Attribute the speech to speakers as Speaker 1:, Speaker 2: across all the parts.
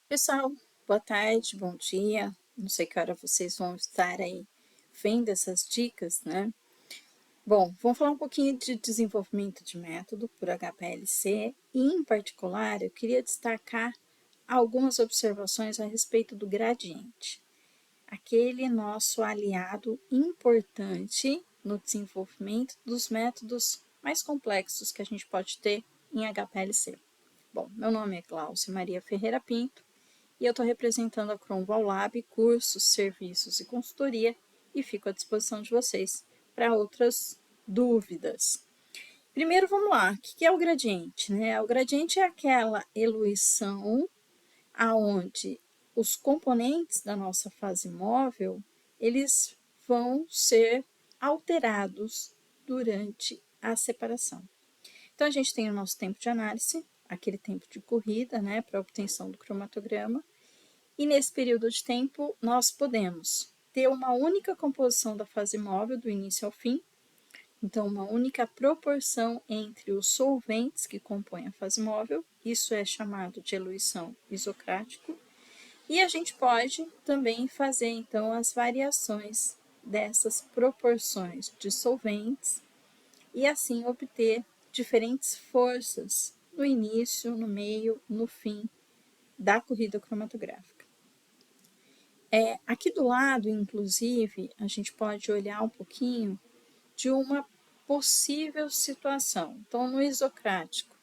Speaker 1: Pessoal, boa tarde, bom dia. Não sei que hora vocês vão estar aí vendo essas dicas, né? Bom, vamos falar um pouquinho de desenvolvimento de método por HPLC e, em particular, eu queria destacar algumas observações a respeito do gradiente, aquele nosso aliado importante no desenvolvimento dos métodos mais complexos que a gente pode ter em HPLC. Bom, meu nome é Glaucia Maria Ferreira Pinto e eu estou representando a Cromwell Lab, cursos, serviços e consultoria, e fico à disposição de vocês para outras dúvidas. Primeiro, vamos lá, o que é o gradiente? Né? O gradiente é aquela eluição aonde os componentes da nossa fase móvel, eles vão ser alterados durante a separação. Então, a gente tem o nosso tempo de análise, aquele tempo de corrida, né, para obtenção do cromatograma, e nesse período de tempo, nós podemos ter uma única composição da fase móvel, do início ao fim, então, uma única proporção entre os solventes que compõem a fase móvel, isso é chamado de eluição isocrático, e a gente pode também fazer, então, as variações dessas proporções de solventes e assim obter diferentes forças no início, no meio, no fim da corrida cromatográfica. Aqui do lado, inclusive, a gente pode olhar um pouquinho de uma possível situação. Então, no isocrático,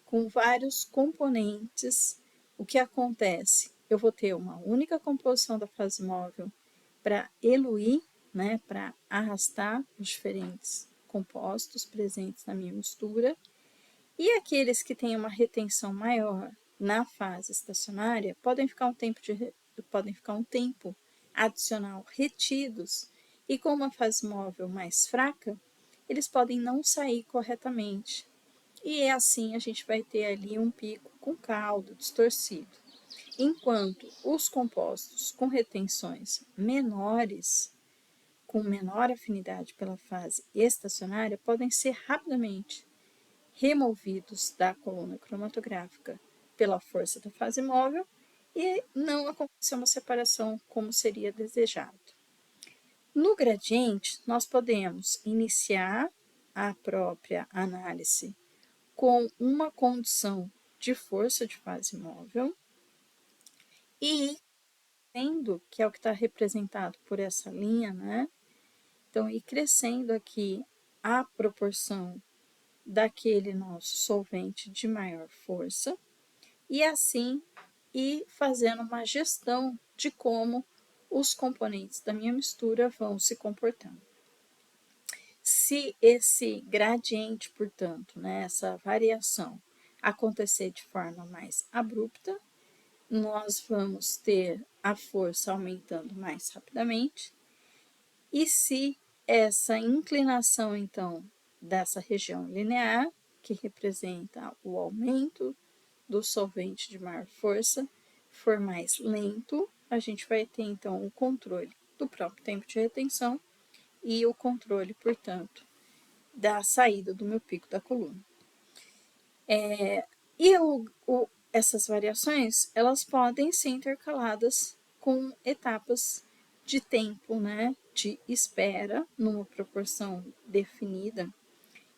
Speaker 1: com vários componentes, o que acontece? Eu vou ter uma única composição da fase móvel para eluir, né, para arrastar os diferentes compostos presentes na minha mistura, e aqueles que têm uma retenção maior na fase estacionária podem ficar um tempo adicional retidos, e com uma fase móvel mais fraca, eles podem não sair corretamente. E assim a gente vai ter ali um pico com caldo distorcido. Enquanto os compostos com retenções menores, com menor afinidade pela fase estacionária, podem ser rapidamente removidos da coluna cromatográfica pela força da fase móvel e não aconteceu uma separação como seria desejado. No gradiente, nós podemos iniciar a própria análise com uma condição de força de fase móvel e crescendo, que é o que está representado por essa linha, né? Então, ir crescendo aqui a proporção daquele nosso solvente de maior força e assim ir fazendo uma gestão de como os componentes da minha mistura vão se comportando. Se esse gradiente, portanto, né, essa variação acontecer de forma mais abrupta, nós vamos ter a força aumentando mais rapidamente. E se essa inclinação, então, dessa região linear, que representa o aumento do solvente de maior força, for mais lento, a gente vai ter, então, o controle do próprio tempo de retenção e o controle, portanto, da saída do meu pico da coluna. Essas variações, elas podem ser intercaladas com etapas de tempo, né, de espera, numa proporção definida.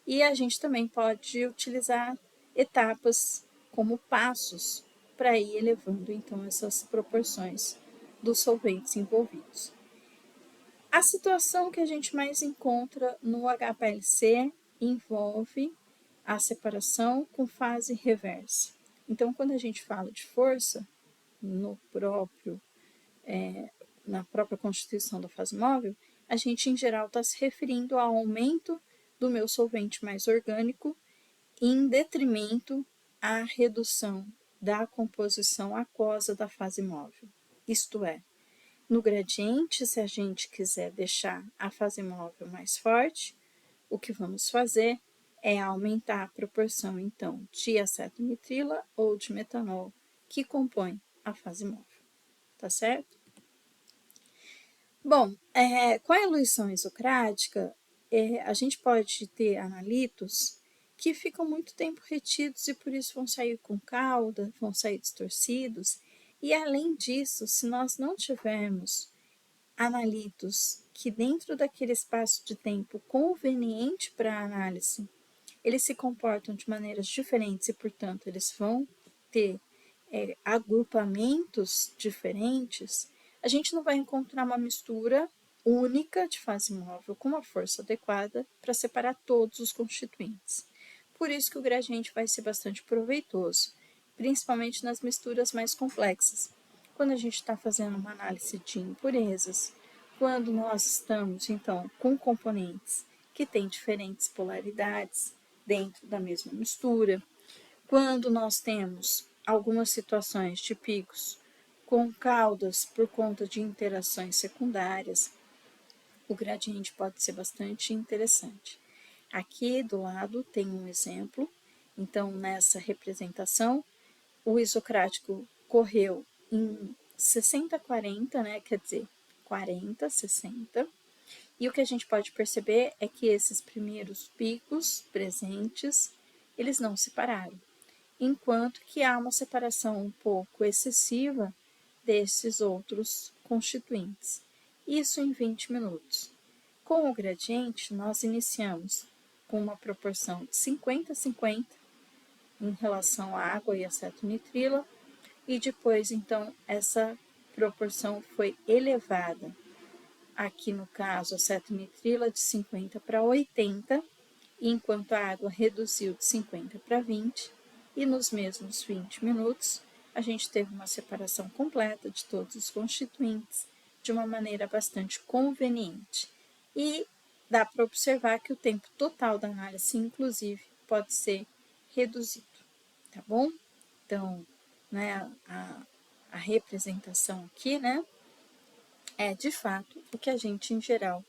Speaker 1: E a gente também pode utilizar etapas como passos para ir elevando, então, essas proporções dos solventes envolvidos. A situação que a gente mais encontra no HPLC envolve a separação com fase reversa. Então, quando a gente fala de força no próprio, na própria constituição da fase móvel, a gente em geral está se referindo ao aumento do meu solvente mais orgânico em detrimento à redução da composição aquosa da fase móvel. Isto é, no gradiente, se a gente quiser deixar a fase móvel mais forte, o que vamos fazer é aumentar a proporção, então, de acetonitrila ou de metanol que compõe a fase móvel. Tá certo? Bom, com a eluição isocrática, a gente pode ter analitos que ficam muito tempo retidos e por isso vão sair com cauda, vão sair distorcidos, E além disso, se nós não tivermos analitos que dentro daquele espaço de tempo conveniente para a análise, eles se comportam de maneiras diferentes e, portanto, eles vão ter agrupamentos diferentes, a gente não vai encontrar uma mistura única de fase móvel com uma força adequada para separar todos os constituintes. Por isso que o gradiente vai ser bastante proveitoso, principalmente nas misturas mais complexas. Quando a gente está fazendo uma análise de impurezas, quando nós estamos, então, com componentes que têm diferentes polaridades dentro da mesma mistura, quando nós temos algumas situações de picos com caudas por conta de interações secundárias, o gradiente pode ser bastante interessante. Aqui do lado tem um exemplo, então nessa representação, o isocrático correu em 60-40, né? Quer dizer, 40-60, e o que a gente pode perceber é que esses primeiros picos presentes, eles não se pararam, enquanto que há uma separação um pouco excessiva desses outros constituintes. Isso em 20 minutos. Com o gradiente, nós iniciamos com uma proporção de 50-50 em relação à água e acetonitrila, e depois, então, essa proporção foi elevada. Aqui, no caso, a acetonitrila de 50 para 80, enquanto a água reduziu de 50 para 20, e nos mesmos 20 minutos, a gente teve uma separação completa de todos os constituintes de uma maneira bastante conveniente. E dá para observar que o tempo total da análise, inclusive, pode ser reduzido, tá bom? Então, né, a representação aqui, né, é de fato o que a gente, em geral,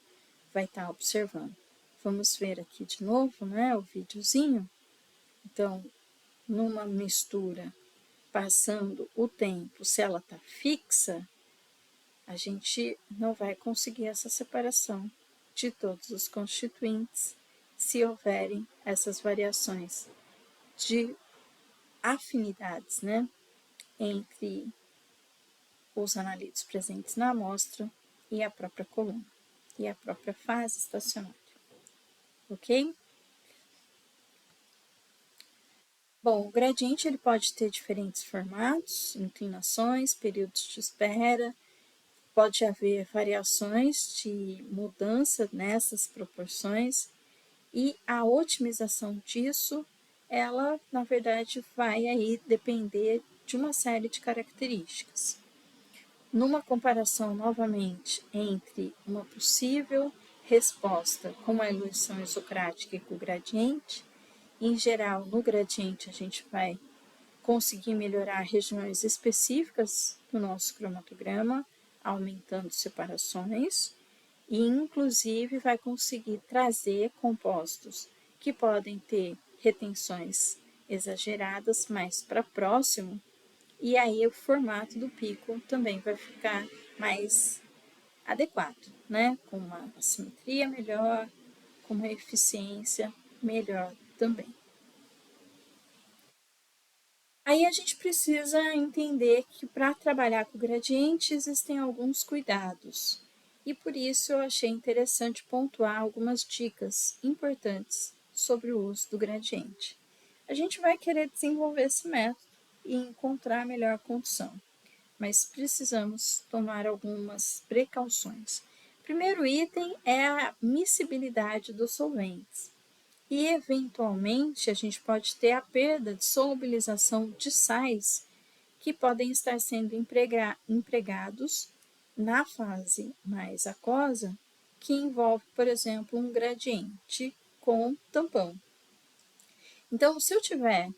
Speaker 1: vai estar observando. Vamos ver aqui de novo, né, o videozinho. Então, numa mistura, passando o tempo, se ela está fixa, a gente não vai conseguir essa separação de todos os constituintes se houverem essas variações de afinidades, né, entre os analitos presentes na amostra e a própria coluna, e a própria fase estacionária. Ok? Bom, o gradiente ele pode ter diferentes formatos, inclinações, períodos de espera, pode haver variações de mudança nessas proporções, e a otimização disso, ela, na verdade, vai aí depender de uma série de características. Numa comparação, novamente, entre uma possível resposta com a eluição isocrática e com o gradiente, em geral, no gradiente, a gente vai conseguir melhorar regiões específicas do nosso cromatograma, aumentando separações, e inclusive vai conseguir trazer compostos que podem ter retenções exageradas mais para próximo, e aí o formato do pico também vai ficar mais adequado, né? Com uma assimetria melhor, com uma eficiência melhor também. Aí a gente precisa entender que para trabalhar com gradiente existem alguns cuidados. E por isso eu achei interessante pontuar algumas dicas importantes sobre o uso do gradiente. A gente vai querer desenvolver esse método e encontrar a melhor condição, mas precisamos tomar algumas precauções. O primeiro item é a miscibilidade dos solventes. E, eventualmente, a gente pode ter a perda de solubilização de sais que podem estar sendo empregados na fase mais aquosa, que envolve, por exemplo, um gradiente com tampão. Então, se eu tiver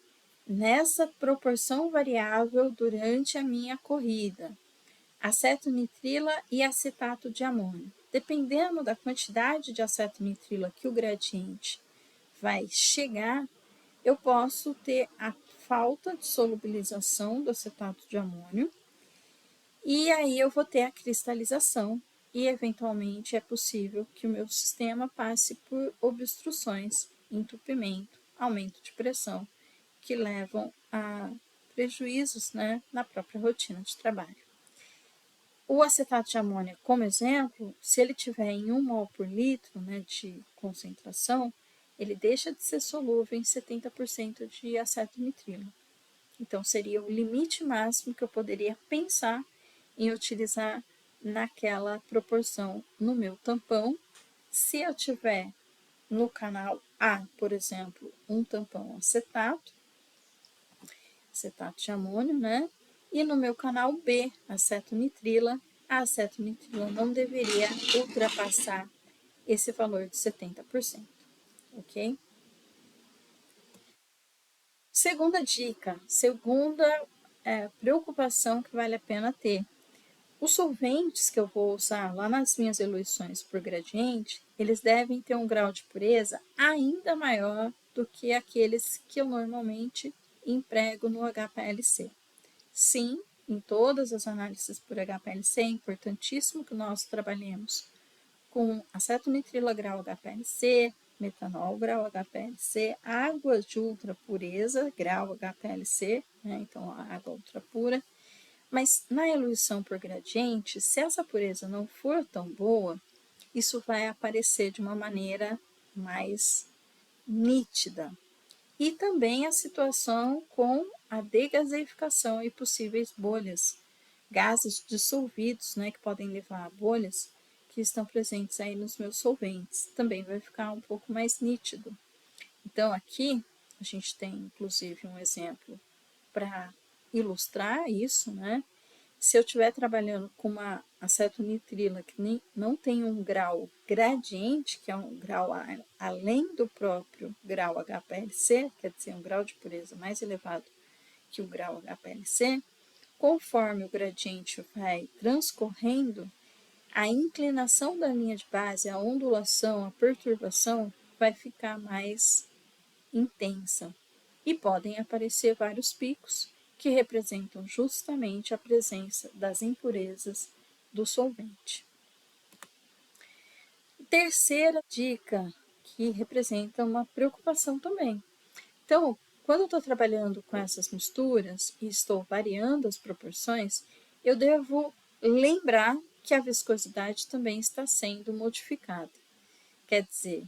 Speaker 1: nessa proporção variável durante a minha corrida, acetonitrila e acetato de amônio, dependendo da quantidade de acetonitrila que o gradiente vai chegar, eu posso ter a falta de solubilização do acetato de amônio, e aí eu vou ter a cristalização, e eventualmente é possível que o meu sistema passe por obstruções, entupimento, aumento de pressão, que levam a prejuízos, né, na própria rotina de trabalho. O acetato de amônia, como exemplo, se ele tiver em 1 mol por litro, né, de concentração, ele deixa de ser solúvel em 70% de acetonitrilo. Então, seria o limite máximo que eu poderia pensar em utilizar naquela proporção no meu tampão. Se eu tiver no canal A, por exemplo, um tampão acetato de amônio, né? E no meu canal B, acetonitrila, a acetonitrila não deveria ultrapassar esse valor de 70%, ok? Segunda dica, segunda preocupação que vale a pena ter. Os solventes que eu vou usar lá nas minhas eluições por gradiente, eles devem ter um grau de pureza ainda maior do que aqueles que eu normalmente emprego no HPLC. Sim, em todas as análises por HPLC é importantíssimo que nós trabalhemos com acetonitrila grau HPLC, metanol grau HPLC, águas de ultra pureza grau HPLC, né? Então a água ultra pura. Mas na eluição por gradiente, se essa pureza não for tão boa, isso vai aparecer de uma maneira mais nítida. E também a situação com a degaseificação e possíveis bolhas, gases dissolvidos, né, que podem levar a bolhas que estão presentes aí nos meus solventes. Também vai ficar um pouco mais nítido. Então, aqui a gente tem inclusive um exemplo para ilustrar isso, né? Se eu estiver trabalhando com uma acetonitrila que não tem um grau gradiente, que é um grau além do próprio grau HPLC, quer dizer, um grau de pureza mais elevado que o grau HPLC, conforme o gradiente vai transcorrendo, a inclinação da linha de base, a ondulação, a perturbação vai ficar mais intensa e podem aparecer vários picos que representam justamente a presença das impurezas do solvente. Terceira dica, que representa uma preocupação também. Então, quando eu estou trabalhando com essas misturas e estou variando as proporções, eu devo lembrar que a viscosidade também está sendo modificada. Quer dizer,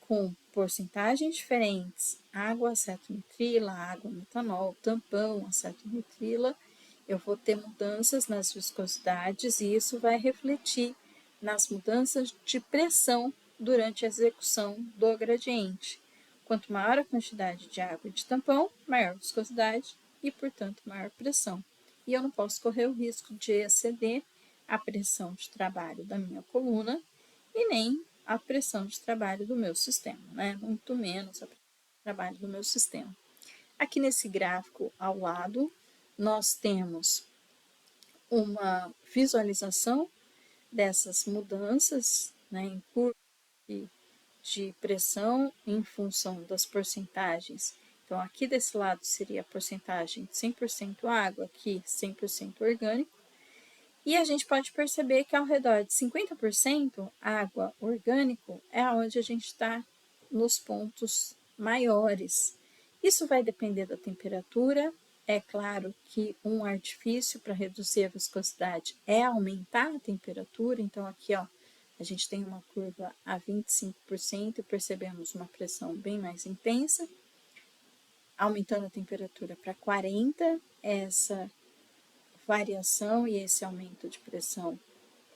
Speaker 1: com porcentagens diferentes, água acetonitrila, água metanol, tampão acetonitrila, eu vou ter mudanças nas viscosidades e isso vai refletir nas mudanças de pressão durante a execução do gradiente. Quanto maior a quantidade de água e de tampão, maior viscosidade e, portanto, maior pressão. E eu não posso correr o risco de exceder a pressão de trabalho da minha coluna e nem a pressão de trabalho do meu sistema, né? Muito menos a pressão de trabalho do meu sistema. Aqui nesse gráfico ao lado, nós temos uma visualização dessas mudanças, né, em curva de pressão em função das porcentagens. Então, aqui desse lado seria a porcentagem de 100% água, aqui 100% orgânico. E a gente pode perceber que ao redor de 50% água orgânico é onde a gente está nos pontos maiores. Isso vai depender da temperatura. É claro que um artifício para reduzir a viscosidade é aumentar a temperatura. Então, aqui ó, a gente tem uma curva a 25% e percebemos uma pressão bem mais intensa. Aumentando a temperatura para 40%, essa variação e esse aumento de pressão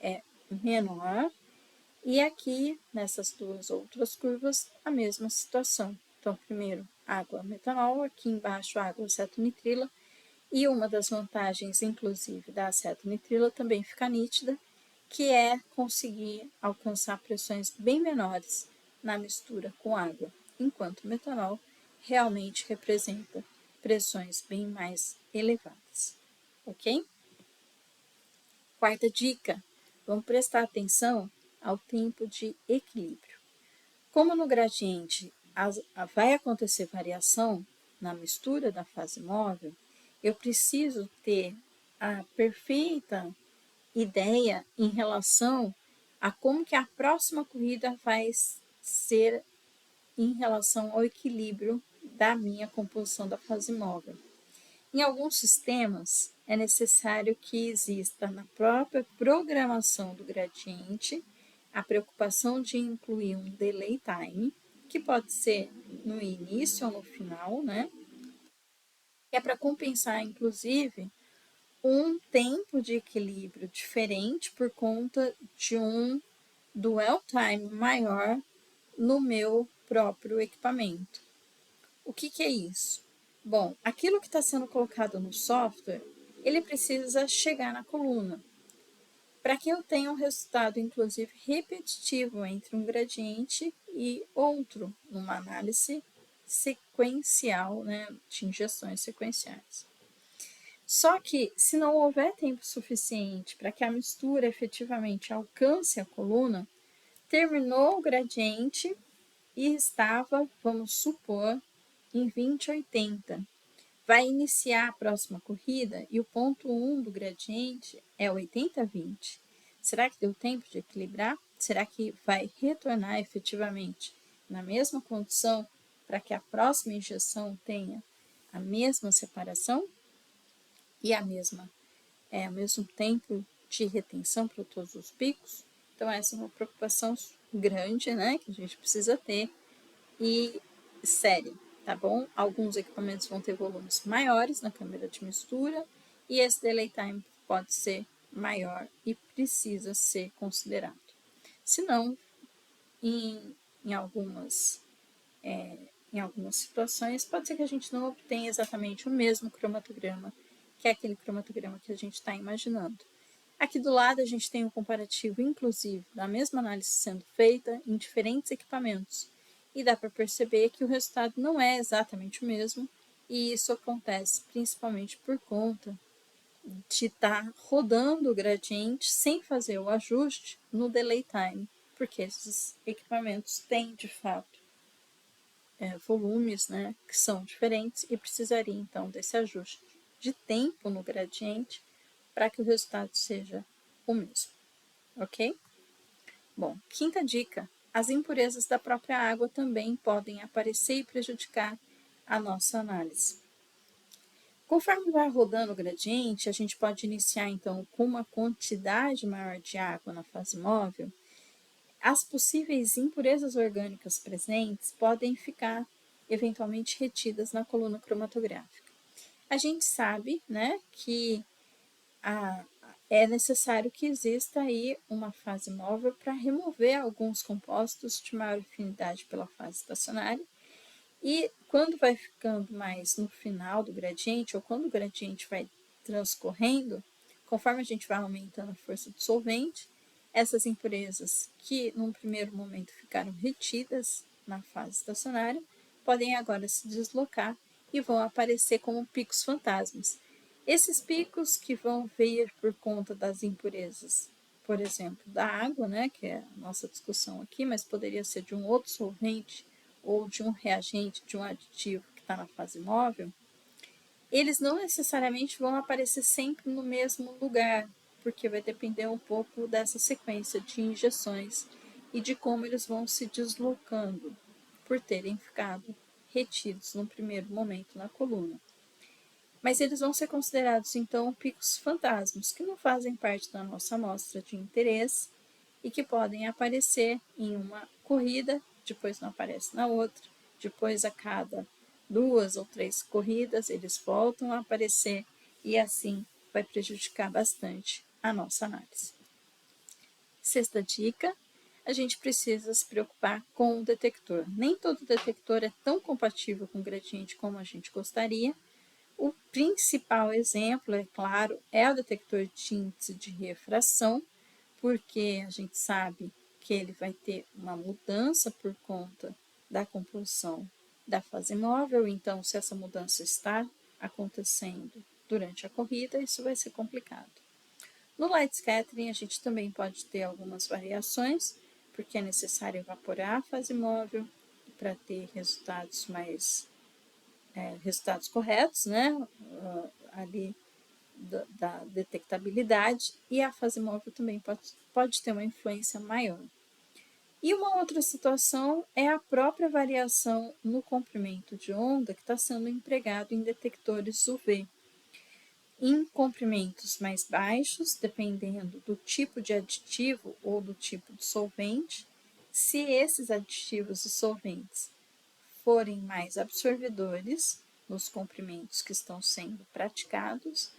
Speaker 1: é menor. E aqui, nessas duas outras curvas, a mesma situação. Então, primeiro, água metanol, aqui embaixo, água acetonitrila. E uma das vantagens, inclusive, da acetonitrila também fica nítida, que é conseguir alcançar pressões bem menores na mistura com água, enquanto o metanol realmente representa pressões bem mais elevadas. Ok? Quarta dica, vamos prestar atenção ao tempo de equilíbrio. Como no gradiente vai acontecer variação na mistura da fase móvel, eu preciso ter a perfeita ideia em relação a como que a próxima corrida vai ser em relação ao equilíbrio da minha composição da fase móvel. Em alguns sistemas, é necessário que exista na própria programação do gradiente a preocupação de incluir um delay time, que pode ser no início ou no final, né? Que é para compensar, inclusive, um tempo de equilíbrio diferente por conta de um dwell time maior no meu próprio equipamento. O que é isso? Bom, aquilo que está sendo colocado no software, ele precisa chegar na coluna. Para que eu tenha um resultado, inclusive, repetitivo entre um gradiente e outro, numa análise sequencial, né, de injeções sequenciais. Só que, se não houver tempo suficiente para que a mistura efetivamente alcance a coluna, terminou o gradiente e estava, vamos supor, em 2080. Vai iniciar a próxima corrida e o ponto 1 do gradiente é 80-20. Será que deu tempo de equilibrar? Será que vai retornar efetivamente na mesma condição para que a próxima injeção tenha a mesma separação e o mesmo tempo de retenção para todos os picos? Então essa é uma preocupação grande, né, que a gente precisa ter e séria, tá bom? Alguns equipamentos vão ter volumes maiores na câmara de mistura e esse delay time pode ser maior e precisa ser considerado. Se não, em algumas situações, pode ser que a gente não obtenha exatamente o mesmo cromatograma, que é aquele cromatograma que a gente está imaginando. Aqui do lado a gente tem um comparativo, inclusive, da mesma análise sendo feita em diferentes equipamentos. E dá para perceber que o resultado não é exatamente o mesmo, e isso acontece principalmente por conta de estar rodando o gradiente sem fazer o ajuste no delay time, porque esses equipamentos têm, de fato, volumes, né, que são diferentes e precisaria, então, desse ajuste de tempo no gradiente para que o resultado seja o mesmo, ok? Bom, quinta dica: as impurezas da própria água também podem aparecer e prejudicar a nossa análise. Conforme vai rodando o gradiente, a gente pode iniciar então com uma quantidade maior de água na fase móvel. As possíveis impurezas orgânicas presentes podem ficar eventualmente retidas na coluna cromatográfica. A gente sabe, né, que é necessário que exista aí uma fase móvel para remover alguns compostos de maior afinidade pela fase estacionária. E quando vai ficando mais no final do gradiente, ou quando o gradiente vai transcorrendo, conforme a gente vai aumentando a força do solvente, essas impurezas que num primeiro momento ficaram retidas na fase estacionária, podem agora se deslocar e vão aparecer como picos fantasmas. Esses picos que vão vir por conta das impurezas, por exemplo, da água, né, que é a nossa discussão aqui, mas poderia ser de um outro solvente ou de um reagente, de um aditivo que está na fase móvel, eles não necessariamente vão aparecer sempre no mesmo lugar, porque vai depender um pouco dessa sequência de injeções e de como eles vão se deslocando por terem ficado retidos no primeiro momento na coluna. Mas eles vão ser considerados, então, picos fantasmas, que não fazem parte da nossa amostra de interesse e que podem aparecer em uma corrida, depois não aparece na outra, depois a cada 2 ou 3 corridas eles voltam a aparecer e assim vai prejudicar bastante a nossa análise. Sexta dica: a gente precisa se preocupar com o detector. Nem todo detector é tão compatível com o gradiente como a gente gostaria. O principal exemplo, é claro, é o detector de índice de refração, porque a gente sabe que ele vai ter uma mudança por conta da composição da fase móvel, então se essa mudança está acontecendo durante a corrida, isso vai ser complicado. No light scattering, a gente também pode ter algumas variações, porque é necessário evaporar a fase móvel para ter resultados resultados corretos, né, ali da detectabilidade, e a fase móvel também pode ter uma influência maior. E uma outra situação é a própria variação no comprimento de onda que está sendo empregado em detectores UV. em comprimentos mais baixos, dependendo do tipo de aditivo ou do tipo de solvente. Se esses aditivos e solventes forem mais absorvedores nos comprimentos que estão sendo praticados,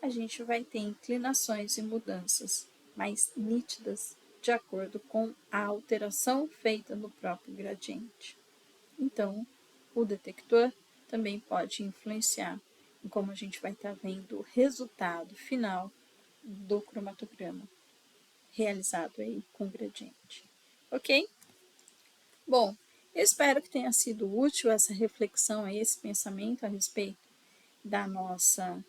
Speaker 1: a gente vai ter inclinações e mudanças mais nítidas de acordo com a alteração feita no próprio gradiente. Então, o detector também pode influenciar em como a gente vai estar vendo o resultado final do cromatograma realizado aí com gradiente. Ok? Bom, eu espero que tenha sido útil essa reflexão, esse pensamento a respeito da nossa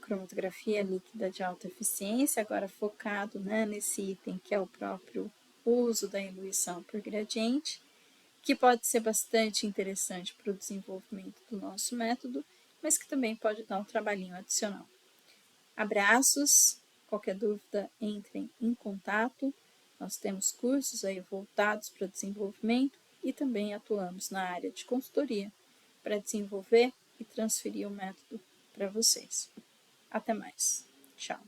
Speaker 1: cromatografia líquida de alta eficiência, agora focado, né, nesse item que é o próprio uso da eluição por gradiente, que pode ser bastante interessante para o desenvolvimento do nosso método, mas que também pode dar um trabalhinho adicional. Abraços, qualquer dúvida, entrem em contato. Nós temos cursos aí voltados para desenvolvimento e também atuamos na área de consultoria para desenvolver e transferir o método para vocês. Até mais. Tchau.